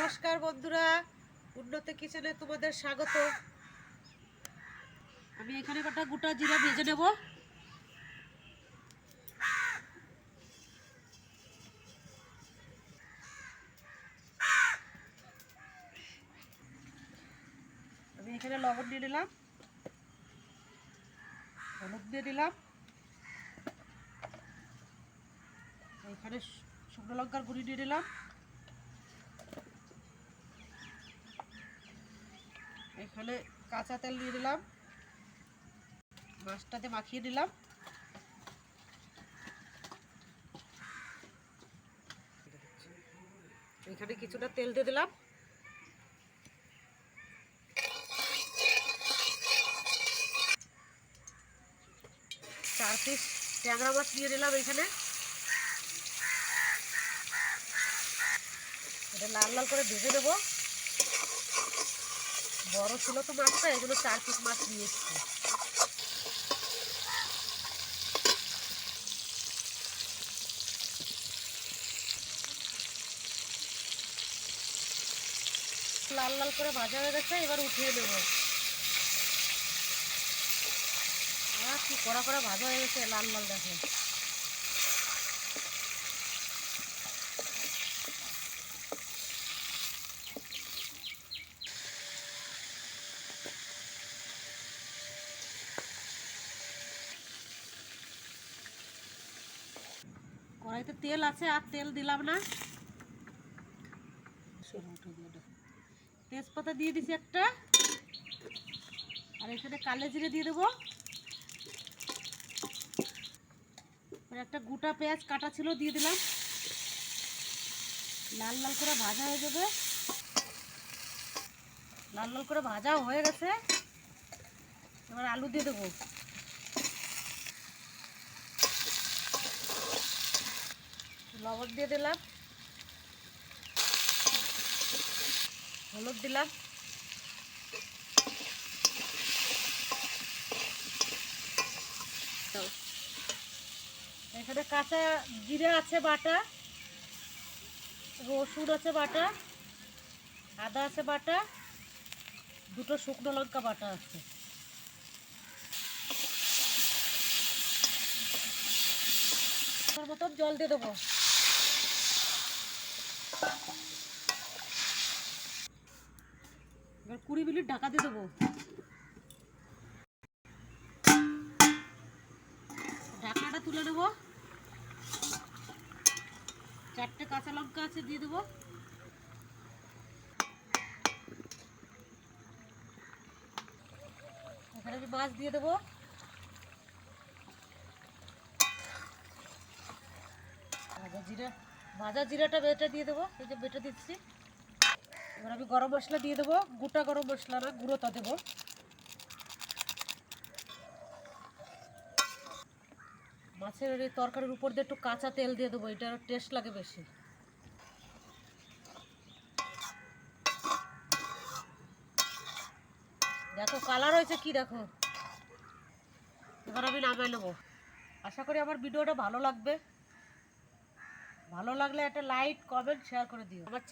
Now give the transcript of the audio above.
নমস্কার বন্ধুরা, উন্নতি কিচেনে তোমাদের স্বাগত। আমি এখানে কটা গোটা জিরা ভেজে নেব। আমি এখানে লবণ দিয়ে দিলাম, হলুদ দিয়ে দিলাম, এখানে শুকনো লঙ্কার গুঁড়ি দিয়ে দিলাম, এখানে কাঁচা তেল দিয়ে দিলাম, মাছটাতে মাখিয়ে দিলাম, এখানে কিছুটা তেল দিয়ে দিলাম, 4 পিস ট্যাংরা মাছ দিয়ে দিলাম। এখানে এটা লাল লাল করে ভেজে দেবো। বড় ছিল তো মাছটা, এগুলো 4 পিস মাছ নিয়ে এসেছি। লাল লাল করে ভাজা হয়ে গেছে, এবার উঠিয়ে নেব। কি কড়া কড়া ভাজা হয়ে গেছে, লাল লাল দেখে। কড়াইতে তেল আছে, আর তেল দিলাম না। তেজপাতা দিয়ে দিছি একটা, আর এখানে কালো জিরে দিয়ে দেবো। একটা গোটা পেঁয়াজ কাটা ছিল দিয়ে দিলাম। লাল লাল করে ভাজা হয়ে যাবে। লাল লাল করে ভাজা হয়ে গেছে, এবার আলু দিয়ে দেবো। লবণ দিয়ে দিলাম, হলুদ দিলাম, এখানে কাঁচা জিরা আছে বাটা, রসুন আছে বাটা, আদা আছে বাটা, দুটো শুকনো লঙ্কা বাটা আছে। মতন জল দিয়ে দেবো। এবার 20 মিনিট ঢাকা দিয়ে দেবো। ঢাকনাটা তুলে নেবো। 4টে কাঁচা লঙ্কা আছে, দিয়ে দেবো। এখানে আমি মাছ দিয়ে দেবো। ভাজা জিরাটা বেটে দিয়ে দেবো, এই যে বেটে দিচ্ছি। এবার আমি গরম মশলা দিয়ে দেবো, গোটা গরম মশলা না, গুঁড়োটা দেবো। মাছের এই তরকারির উপর দিয়ে একটু কাঁচা তেল দিয়ে দেবো, এটা টেস্ট লাগে বেশি। দেখো কালার হয়েছে কি, দেখো। এবার আমি নামাই নেবো। আশা করি আমার ভিডিওটা ভালো লাগবে। ভালো লাগলে একটা লাইক, কমেন্ট, শেয়ার করে দিও। আমার